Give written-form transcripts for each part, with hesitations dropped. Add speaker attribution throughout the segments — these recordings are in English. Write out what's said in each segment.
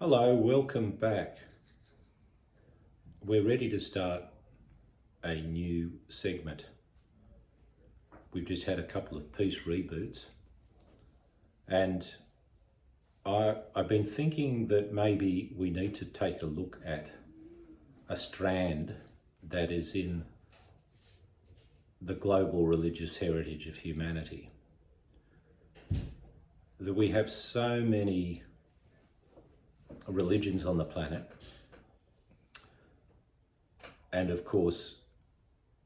Speaker 1: Hello, welcome back. We're ready to start a new segment. We've just had a couple of piece reboots, and I've been thinking that maybe we need to take a look at a strand that is in the global religious heritage of humanity. That we have so many religions on the planet, and of course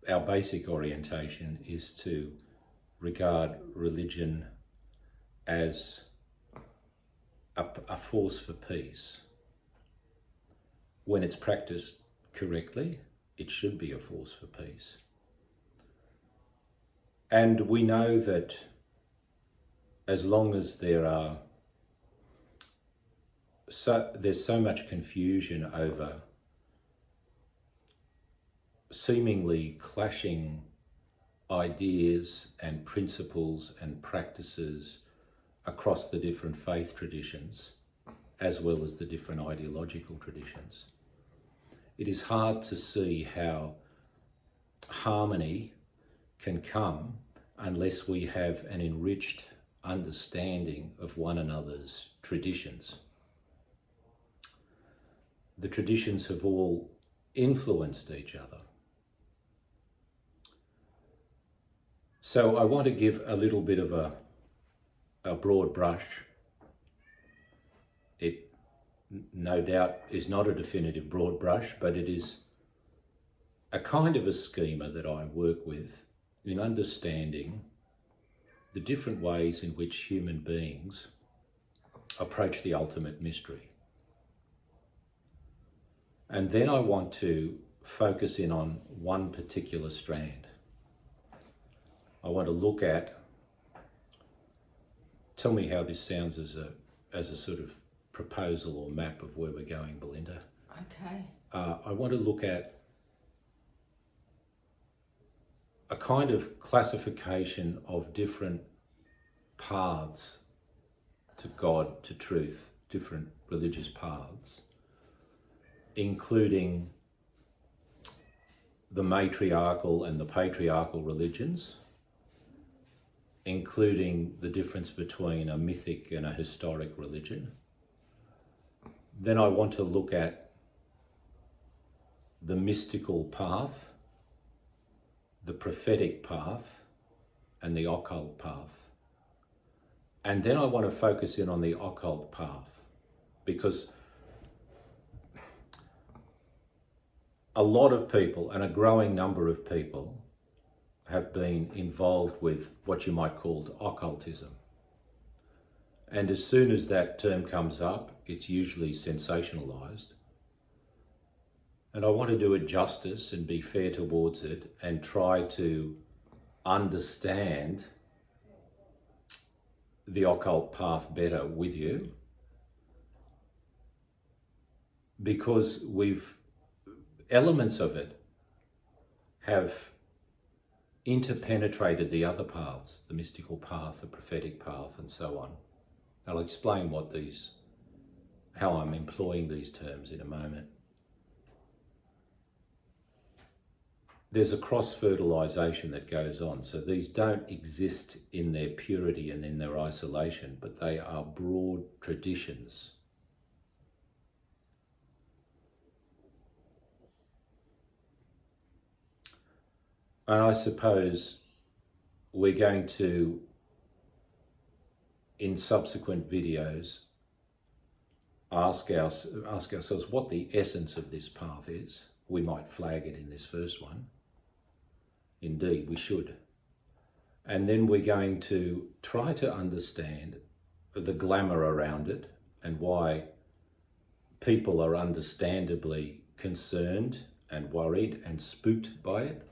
Speaker 1: our basic orientation is to regard religion as a force for peace. When it's practiced correctly, it should be a force for peace. And we know that as long as there's so much confusion over seemingly clashing ideas and principles and practices across the different faith traditions, as well as the different ideological traditions, it is hard to see how harmony can come unless we have an enriched understanding of one another's traditions. The traditions have all influenced each other. So I want to give a little bit of a broad brush. It no doubt is not a definitive broad brush, but it is a kind of a schema that I work with in understanding the different ways in which human beings approach the ultimate mystery. And then I want to focus in on one particular strand. I want to look at, tell me how this sounds as a sort of proposal or map of where we're going, Belinda.
Speaker 2: Okay.
Speaker 1: I want to look at a kind of classification of different paths to God, to truth, different religious paths, including the matriarchal and the patriarchal religions, including the difference between a mythic and a historic religion. Then I want to look at the mystical path, the prophetic path, and the occult path. And then I want to focus in on the occult path, because a lot of people, and a growing number of people, have been involved with what you might call occultism. And as soon as that term comes up, it's usually sensationalized. And I want to do it justice and be fair towards it and try to understand the occult path better with you, because elements of it have interpenetrated the other paths, the mystical path, the prophetic path, and so on. I'll explain how I'm employing these terms in a moment. There's a cross-fertilization that goes on. So these don't exist in their purity and in their isolation, but they are broad traditions. And I suppose we're going to, in subsequent videos, ask ourselves what the essence of this path is. We might flag it in this first one. Indeed, we should. And then we're going to try to understand the glamour around it and why people are understandably concerned and worried and spooked by it,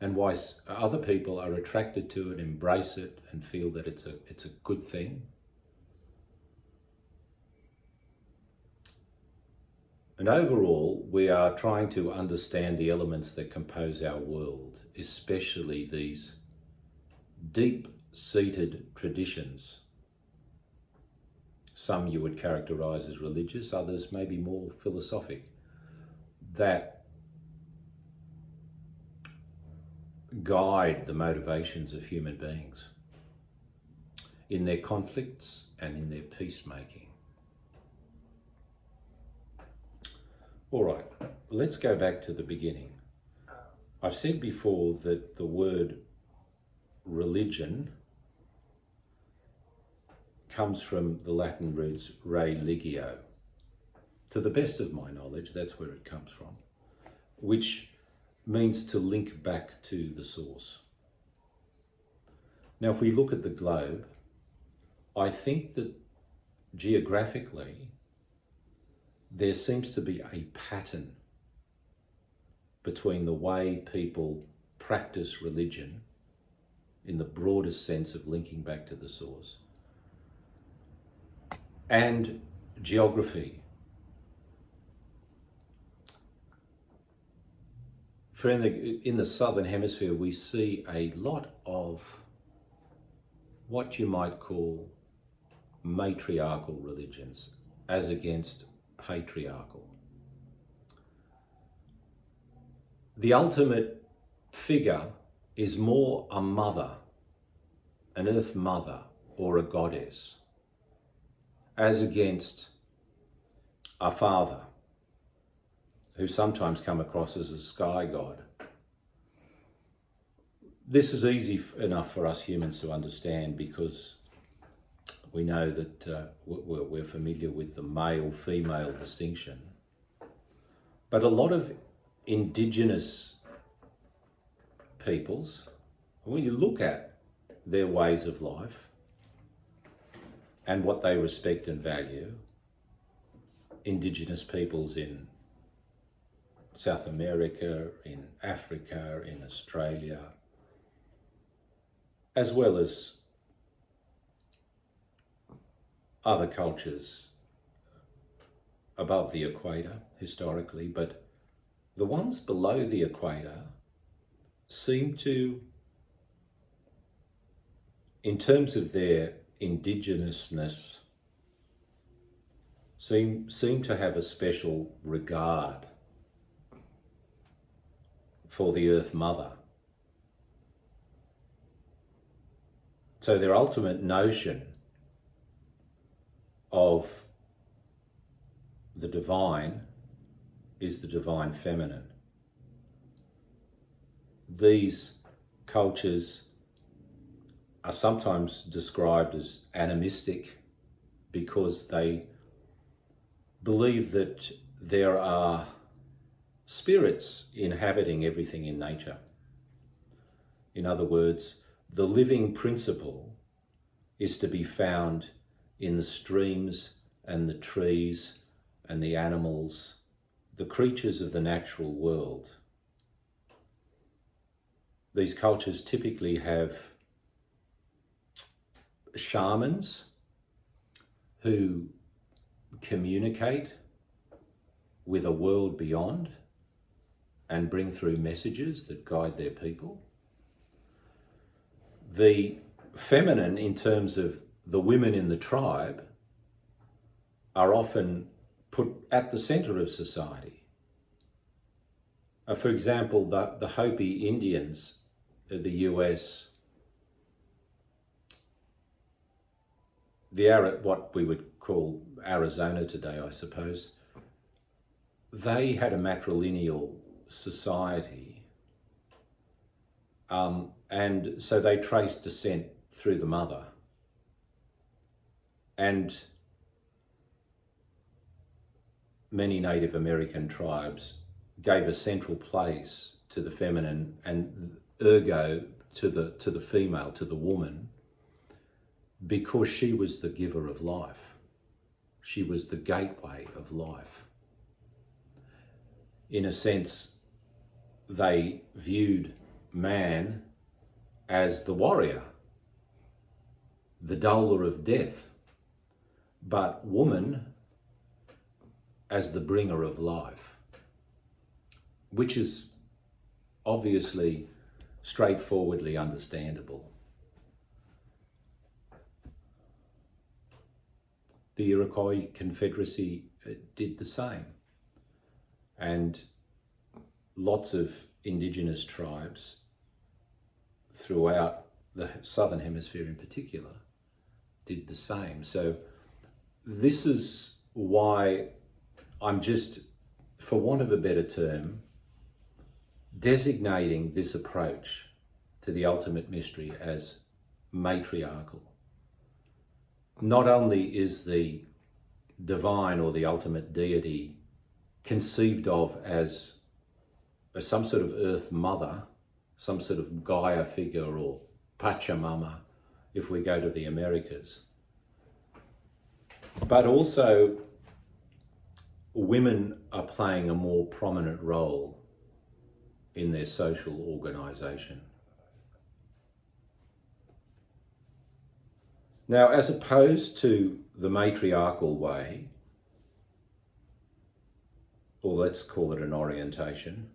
Speaker 1: and why other people are attracted to it, embrace it, and feel that it's a good thing. And overall, we are trying to understand the elements that compose our world, especially these deep-seated traditions some you would characterise as religious, others maybe more philosophic, that guide the motivations of human beings in their conflicts and in their peacemaking. All right, let's go back to the beginning. I've said before that the word religion comes from the Latin roots religio. To the best of my knowledge, that's where it comes from, which means to link back to the source. Now, if we look at the globe, I think that geographically, there seems to be a pattern between the way people practice religion in the broadest sense of linking back to the source and geography. In the southern hemisphere, we see a lot of what you might call matriarchal religions as against patriarchal. The ultimate figure is more a mother, an earth mother or a goddess, as against a father, who sometimes come across as a sky god. This is easy enough for us humans to understand because we know that we're familiar with the male-female distinction. But a lot of indigenous peoples, when you look at their ways of life and what they respect and value, indigenous peoples in South America, in Africa, in Australia, as well as other cultures above the equator historically, but the ones below the equator seem to, in terms of their indigenousness, seem to have a special regard for the Earth Mother. So their ultimate notion of the divine is the divine feminine. These cultures are sometimes described as animistic because they believe that there are spirits inhabiting everything in nature. In other words, the living principle is to be found in the streams and the trees and the animals, the creatures of the natural world. These cultures typically have shamans who communicate with a world beyond and bring through messages that guide their people. The feminine, in terms of the women in the tribe, are often put at the center of society. For example, the Hopi Indians of the US, what we would call Arizona today, I suppose, they had a matrilineal society, and so they traced descent through the mother. And many Native American tribes gave a central place to the feminine and ergo to the female, to the woman, because she was the giver of life. She was the gateway of life. In a sense, they viewed man as the warrior, the doler of death, but woman as the bringer of life, which is obviously straightforwardly understandable. the Iroquois Confederacy did the same. And lots of indigenous tribes throughout the Southern Hemisphere in particular did the same. So this is why I'm just, for want of a better term, designating this approach to the ultimate mystery as matriarchal. Not only is the divine or the ultimate deity conceived of as some sort of earth mother, some sort of Gaia figure, or Pachamama if we go to the Americas, but also women are playing a more prominent role in their social organisation. Now, as opposed to the matriarchal way, or let's call it an orientation,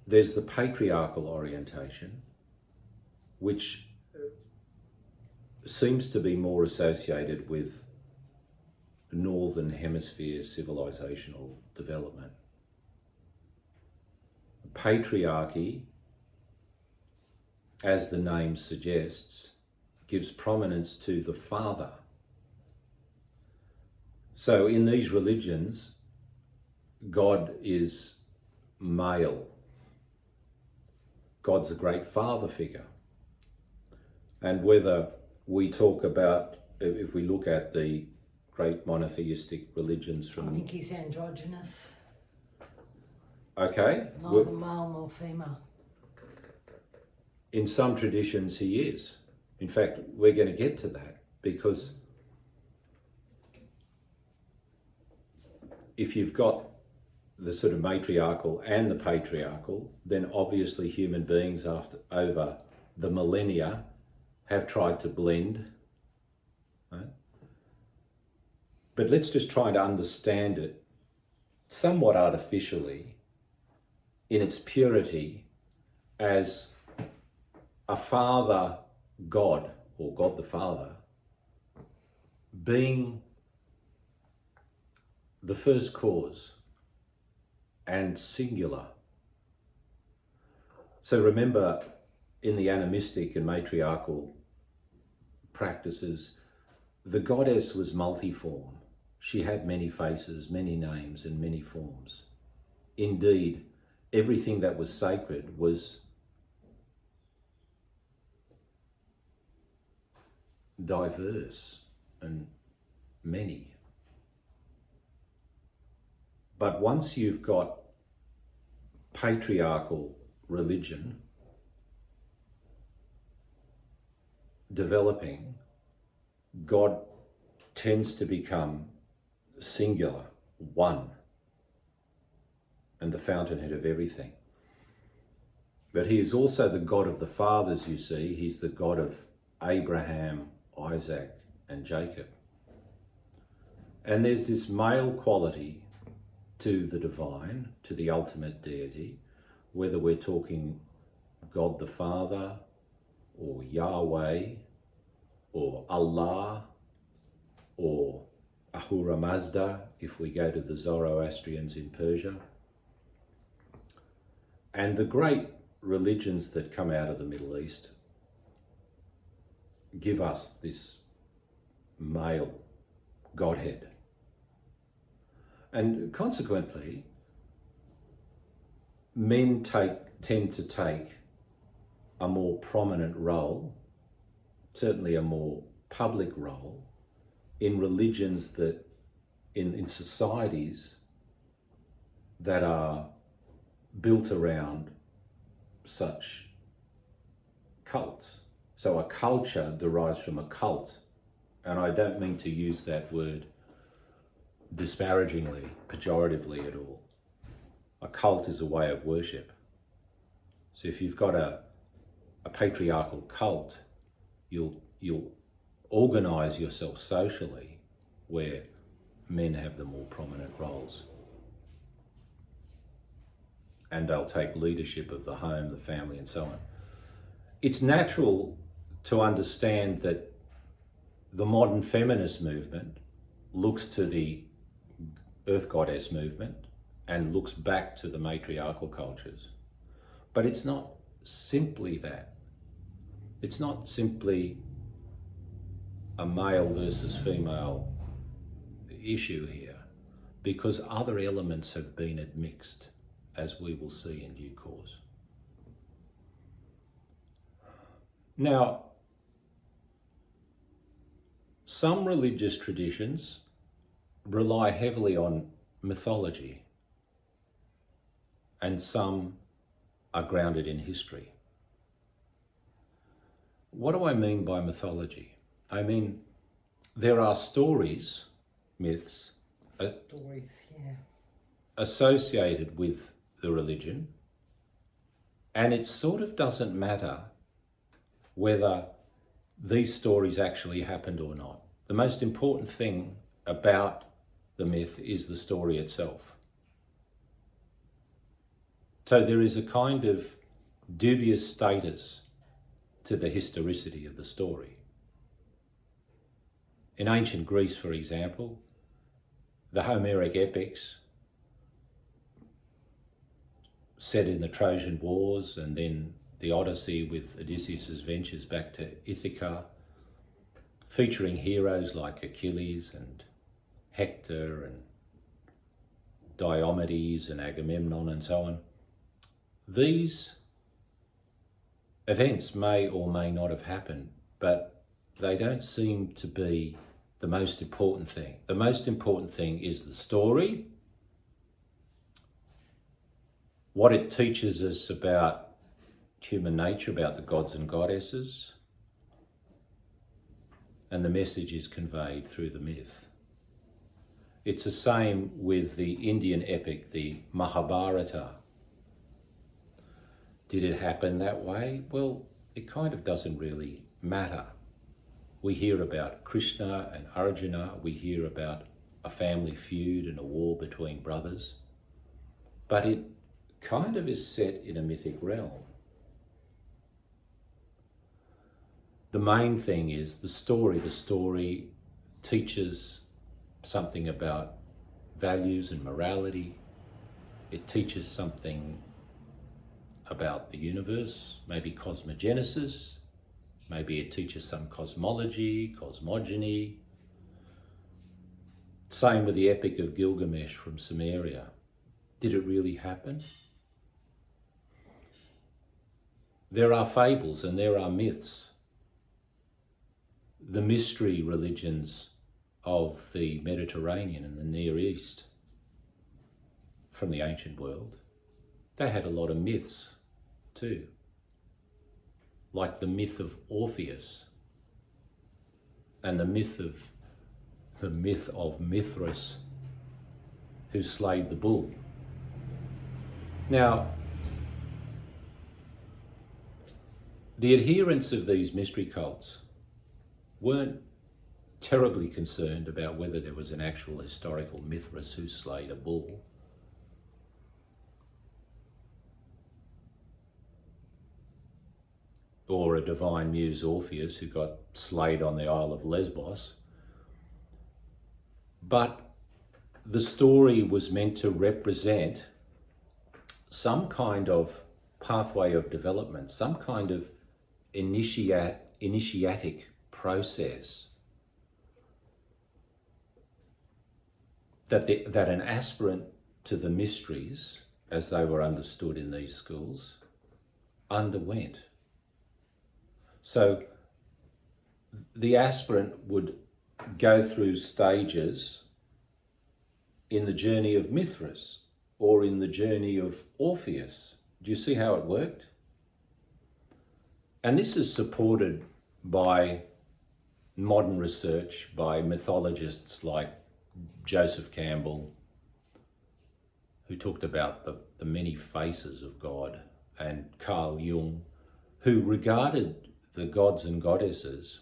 Speaker 1: there's the patriarchal orientation, which seems to be more associated with Northern Hemisphere civilizational development. Patriarchy, as the name suggests, gives prominence to the father. So in these religions, God is male. God's a great father figure. And whether we talk about, if we look at the great monotheistic religions from...
Speaker 2: I think he's androgynous.
Speaker 1: Okay.
Speaker 2: Neither male nor female.
Speaker 1: In some traditions he is. In fact, we're going to get to that, because if you've got the sort of matriarchal and the patriarchal, then obviously human beings over the millennia have tried to blend, right? But let's just try to understand it somewhat artificially in its purity as a father God, or God the Father, being the first cause and singular. So remember, in the animistic and matriarchal practices, the goddess was multiform. She had many faces, many names, and many forms. Indeed, everything that was sacred was diverse and many. But once you've got patriarchal religion developing, God tends to become singular, one, and the fountainhead of everything. But he is also the God of the fathers, you see. He's the God of Abraham, Isaac, and Jacob. And there's this male quality to the divine, to the ultimate deity, whether we're talking God the Father, or Yahweh, or Allah, or Ahura Mazda, if we go to the Zoroastrians in Persia. And the great religions that come out of the Middle East give us this male Godhead. And consequently, men tend to take a more prominent role, certainly a more public role, in religions that, in societies that are built around such cults. So a culture derives from a cult, and I don't mean to use that word disparagingly, pejoratively at all. A cult is a way of worship. So if you've got a patriarchal cult, you'll organise yourself socially where men have the more prominent roles. And they'll take leadership of the home, the family, and so on. It's natural to understand that the modern feminist movement looks to the earth goddess movement and looks back to the matriarchal cultures. But it's not simply that. It's not simply a male versus female issue here, because other elements have been admixed, as we will see in due course. Now, some religious traditions rely heavily on mythology, and some are grounded in history. What do I mean by mythology? I mean, there are stories, myths, associated with the religion, and it sort of doesn't matter whether these stories actually happened or not. The most important thing about the myth is the story itself. So there is a kind of dubious status to the historicity of the story. In ancient Greece, for example, the Homeric epics set in the Trojan Wars, and then the Odyssey with Odysseus' ventures back to Ithaca, featuring heroes like Achilles and Hector and Diomedes and Agamemnon and so on. These events may or may not have happened, but they don't seem to be the most important thing. The most important thing is the story, what it teaches us about human nature, about the gods and goddesses, and the message is conveyed through the myth. It's the same with the Indian epic, the Mahabharata. Did it happen that way? Well, it kind of doesn't really matter. We hear about Krishna and Arjuna, we hear about a family feud and a war between brothers, but it kind of is set in a mythic realm. The main thing is the story. The story teaches something about values and morality. It teaches something about the universe, maybe cosmogenesis. Maybe it teaches some cosmology, cosmogony. Same with the Epic of Gilgamesh from Sumeria. Did it really happen? There are fables and there are myths. The mystery religions of the Mediterranean and the Near East from the ancient world, they had a lot of myths too. Like the myth of Orpheus and the myth of Mithras, who slayed the bull. Now, the adherents of these mystery cults weren't terribly concerned about whether there was an actual historical Mithras who slayed a bull. Or a divine muse Orpheus who got slayed on the Isle of Lesbos. But the story was meant to represent some kind of pathway of development, some kind of initiatic process that an aspirant to the mysteries, as they were understood in these schools, underwent. So the aspirant would go through stages in the journey of Mithras or in the journey of Orpheus. Do you see how it worked? And this is supported by modern research, by mythologists like Joseph Campbell, who talked about the many faces of God, and Carl Jung, who regarded the gods and goddesses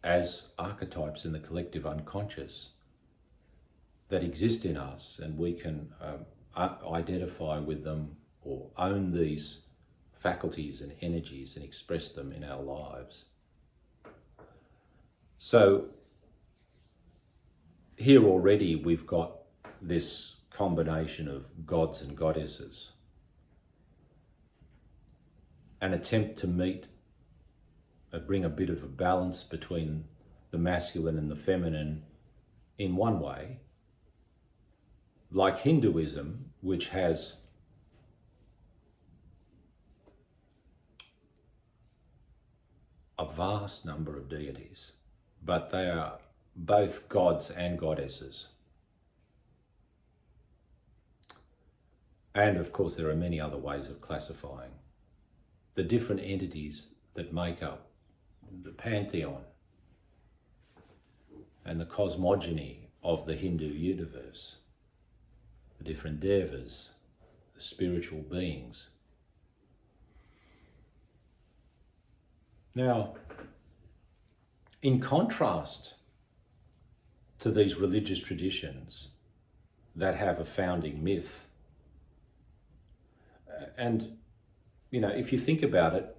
Speaker 1: as archetypes in the collective unconscious that exist in us, and we can identify with them or own these faculties and energies and express them in our lives. So here already we've got this combination of gods and goddesses, an attempt to bring a bit of a balance between the masculine and the feminine in one way, like Hinduism, which has a vast number of deities, but they are both gods and goddesses. And of course, there are many other ways of classifying the different entities that make up the pantheon and the cosmogony of the Hindu universe, the different devas, the spiritual beings. Now, in contrast to these religious traditions that have a founding myth, and if you think about it,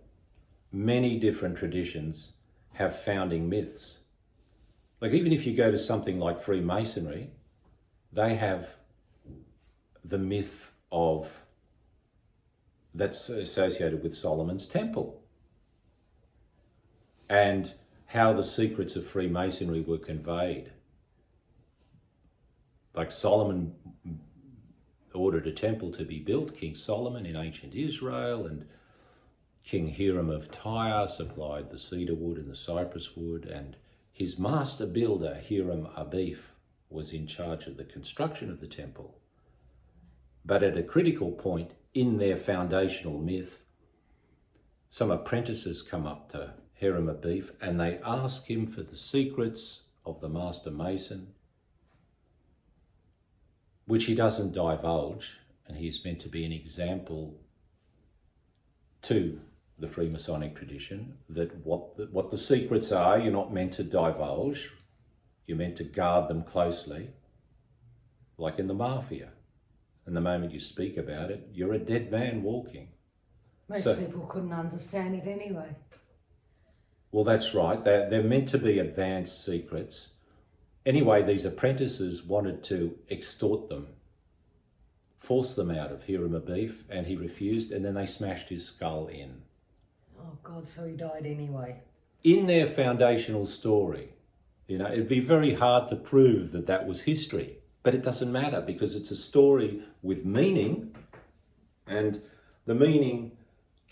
Speaker 1: many different traditions have founding myths. Like even if you go to something like Freemasonry, they have the myth that's associated with Solomon's temple and how the secrets of Freemasonry were conveyed. Like Solomon ordered a temple to be built, King Solomon in ancient Israel, and King Hiram of Tyre supplied the cedar wood and the cypress wood, and his master builder, Hiram Abif, was in charge of the construction of the temple. But at a critical point in their foundational myth, some apprentices come up to Hiram Abif and they ask him for the secrets of the master mason, which he doesn't divulge, and he's meant to be an example to the Freemasonic tradition that what the secrets are, you're not meant to divulge, you're meant to guard them closely, like in the mafia. And the moment you speak about it, you're a dead man walking.
Speaker 2: Most people couldn't understand it anyway.
Speaker 1: Well, that's right. They're meant to be advanced secrets. Anyway, these apprentices wanted to extort them, force them out of Hiram Abif, and he refused, and then they smashed his skull in.
Speaker 2: Oh God, so he died anyway.
Speaker 1: In their foundational story, it'd be very hard to prove that was history, but it doesn't matter because it's a story with meaning, and the meaning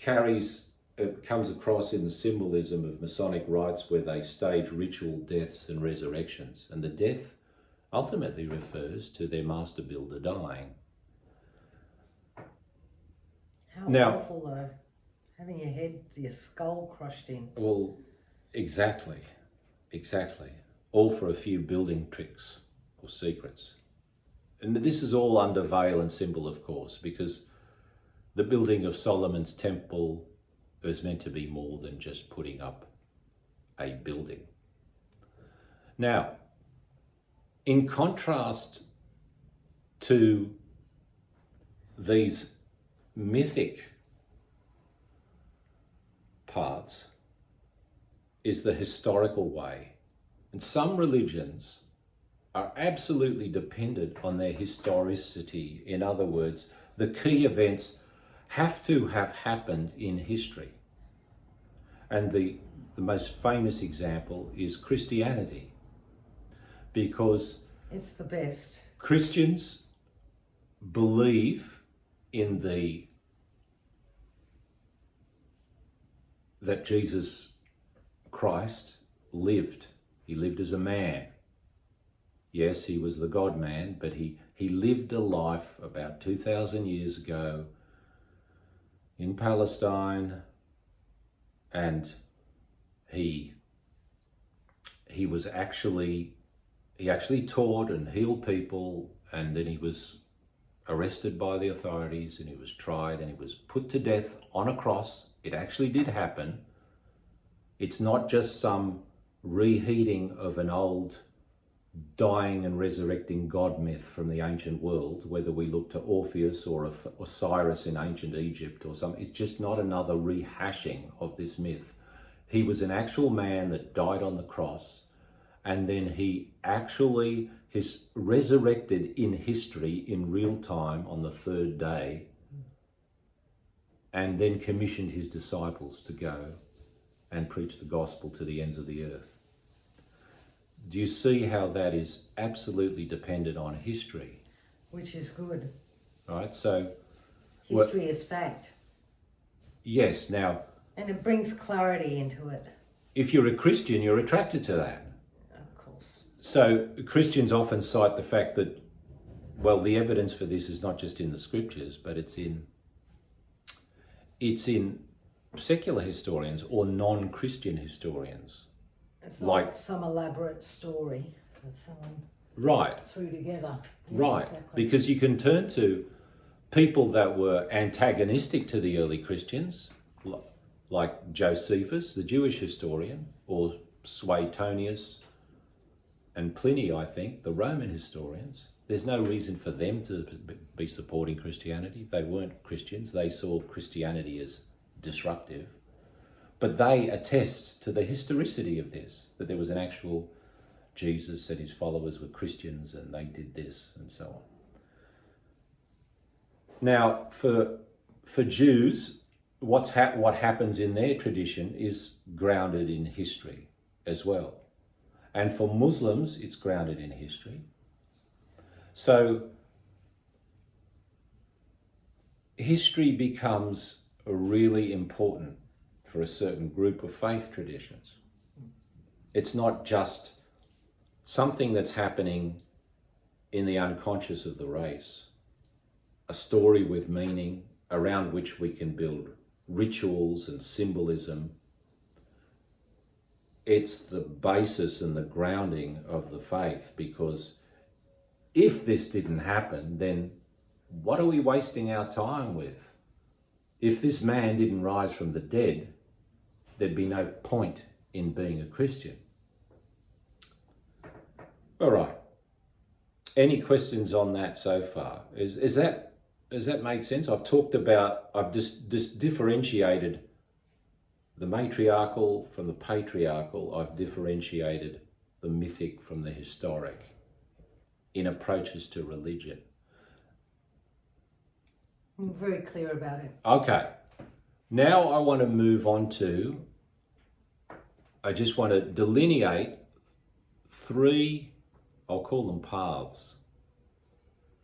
Speaker 1: comes across in the symbolism of Masonic rites where they stage ritual deaths and resurrections, and the death ultimately refers to their master builder dying.
Speaker 2: How awful though, having your skull crushed in.
Speaker 1: Well, exactly. All for a few building tricks or secrets. And this is all under veil and symbol, of course, because the building of Solomon's temple was meant to be more than just putting up a building. Now, in contrast to these mythic parts is the historical way. And some religions are absolutely dependent on their historicity. In other words, the key events have to have happened in history. And the most famous example is Christianity, because
Speaker 2: it's the best.
Speaker 1: Christians believe in that Jesus Christ lived. He lived as a man. Yes, he was the God-man, but he lived a life about 2,000 years ago in Palestine, and he actually taught and healed people, and then he was arrested by the authorities, and he was tried, and he was put to death on a cross. It actually did happen. It's not just some reheating of an old dying and resurrecting God myth from the ancient world, whether we look to Orpheus or Osiris in ancient Egypt or something. It's just not another rehashing of this myth. He was an actual man that died on the cross, and then he actually is resurrected in history in real time on the third day, and then commissioned his disciples to go and preach the gospel to the ends of the earth. Do you see how that is absolutely dependent on history?
Speaker 2: Which is good.
Speaker 1: Right, so...
Speaker 2: History is fact.
Speaker 1: Yes, now...
Speaker 2: And it brings clarity into it.
Speaker 1: If you're a Christian, you're attracted to that.
Speaker 2: Of course.
Speaker 1: So Christians often cite the fact that, well, the evidence for this is not just in the scriptures, but it's in secular historians or non-Christian historians.
Speaker 2: It's not like some elaborate story that someone threw together. Yeah,
Speaker 1: right,
Speaker 2: exactly.
Speaker 1: Because you can turn to people that were antagonistic to the early Christians, like Josephus, the Jewish historian, or Suetonius and Pliny, I think, the Roman historians. There's no reason for them to be supporting Christianity. They weren't Christians. They saw Christianity as disruptive. But they attest to the historicity of this, that there was an actual Jesus and his followers were Christians and they did this and so on. Now, for Jews, what happens in their tradition is grounded in history as well. And for Muslims, it's grounded in history. So history becomes really important for a certain group of faith traditions. It's not just something that's happening in the unconscious of the race, a story with meaning around which we can build rituals and symbolism. It's the basis and the grounding of the faith, because if this didn't happen, then what are we wasting our time with? If this man didn't rise from the dead, there'd be no point in being a Christian. All right. Any questions on that so far? Does that make sense? I've just differentiated the matriarchal from the patriarchal. I've differentiated the mythic from the historic in approaches to religion.
Speaker 2: I'm very clear about it.
Speaker 1: Okay. Now I want to move on to, I just want to delineate three, I'll call them paths,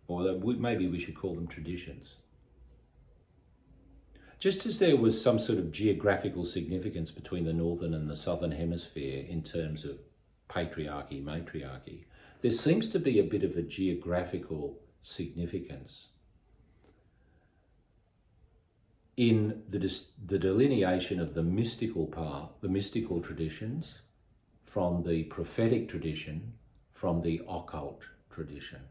Speaker 1: or maybe we should call them traditions. Just as there was some sort of geographical significance between the northern and the southern hemisphere in terms of patriarchy, matriarchy, there seems to be a bit of a geographical significance in the delineation of the mystical path, the mystical traditions, from the prophetic tradition, from the occult tradition.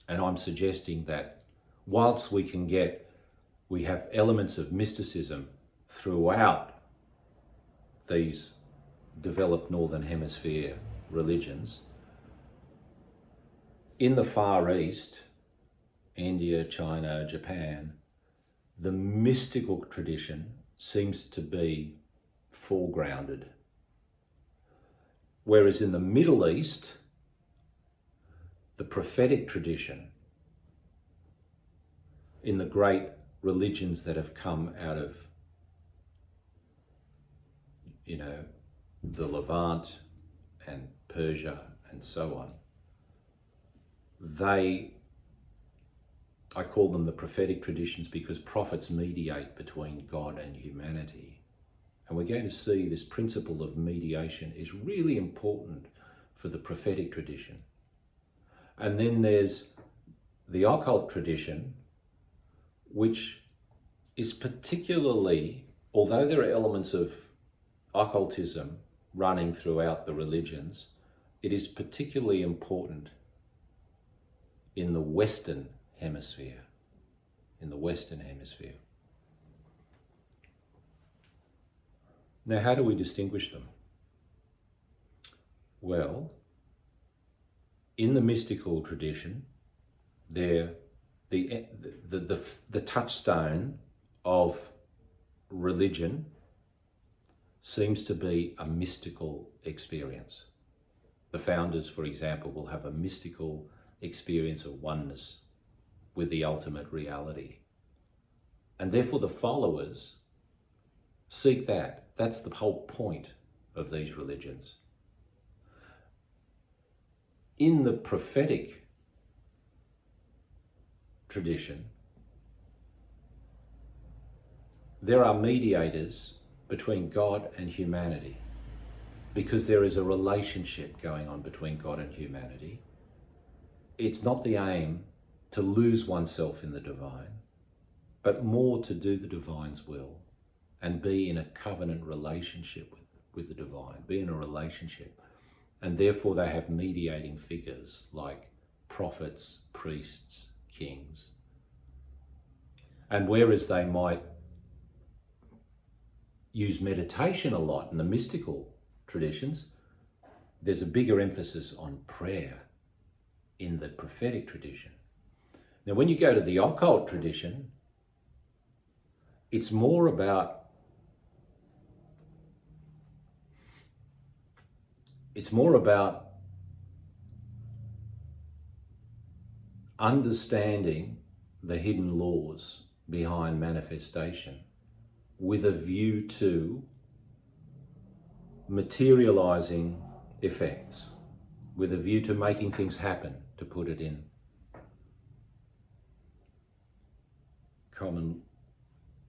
Speaker 1: And I'm suggesting that whilst we have elements of mysticism throughout these developed Northern Hemisphere religions, in the Far East, India, China, Japan, the mystical tradition seems to be foregrounded. Whereas in the Middle East, the prophetic tradition, in the great religions that have come out of, the Levant and Persia and so on, I call them the prophetic traditions because prophets mediate between God and humanity. And we're going to see this principle of mediation is really important for the prophetic tradition. And then there's the occult tradition, which is particularly, although there are elements of occultism running throughout the religions, it is particularly important in the Western Hemisphere. Now, how do we distinguish them? Well, in the mystical tradition, they're the touchstone of religion seems to be a mystical experience. The founders, for example, will have a mystical experience of oneness with the ultimate reality. And therefore the followers seek that. That's the whole point of these religions. In the prophetic tradition, there are mediators between God and humanity, because there is a relationship going on between God and humanity. It's not the aim to lose oneself in the divine, but more to do the divine's will and be in a covenant relationship with the divine, be in a relationship. And therefore they have mediating figures like prophets, priests, kings. And whereas they might use meditation a lot in the mystical traditions, there's a bigger emphasis on prayer in the prophetic tradition. Now, when you go to the occult tradition, it's more about understanding the hidden laws behind manifestation with a view to materializing effects, with a view to making things happen, to put it in common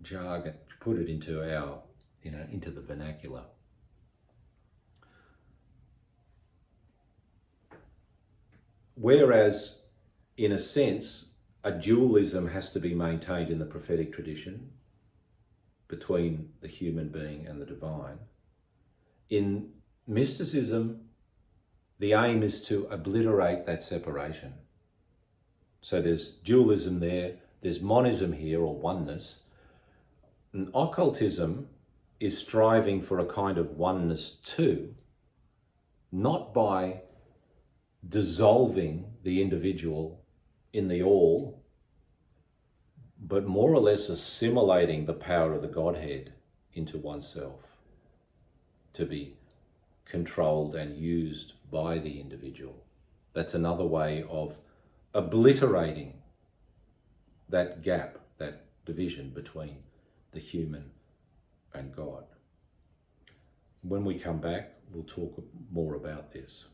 Speaker 1: jargon, to put it into our, into the vernacular. Whereas, in a sense, a dualism has to be maintained in the prophetic tradition between the human being and the divine. In mysticism, the aim is to obliterate that separation. So there's dualism there, there's monism here, or oneness. And occultism is striving for a kind of oneness too, not by dissolving the individual in the all, but more or less assimilating the power of the Godhead into oneself to be controlled and used by the individual. That's another way of obliterating that gap, that division between the human and God. When we come back, we'll talk more about this.